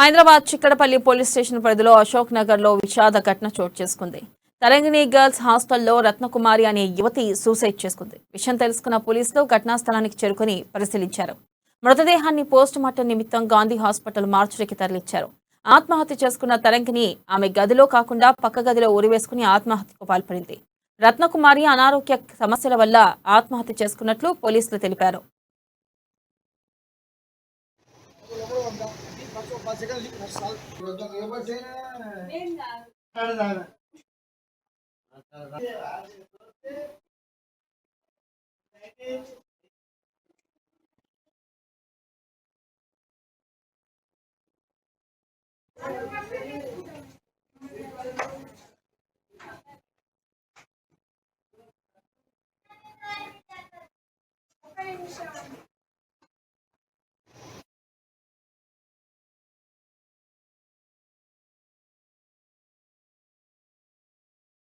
Hyderabad Chikkadpally police station పరిధిలో అశోక్ నగర్ లో విషాద ఘటన చోటు చేసుకుంది. తరంగిణి గర్ల్స్ హాస్టల్లో రత్నకుమారి అనే యువతి సూసైడ్ చేసుకుంది. విషయం తెలుసుకున్న పోలీసులు ఘటనా స్థలానికి చేరుకుని పరిశీలించారు. మృతదేహాన్ని పోస్ట్ మార్టం నిమిత్తం గాంధీ హాస్పిటల్ మార్చురీకి తరలించారు. ఆత్మహత్య చేసుకున్న తరంగిణి ఆమె గదిలో కాకుండా పక్క గదిలో ఉరివేసుకుని ఆత్మహత్యకు పాల్పడింది. రత్నకుమారి అనారోగ్య సమస్యల వల్ల ఆత్మహత్య చేసుకున్నట్లు పోలీసులు తెలిపారు.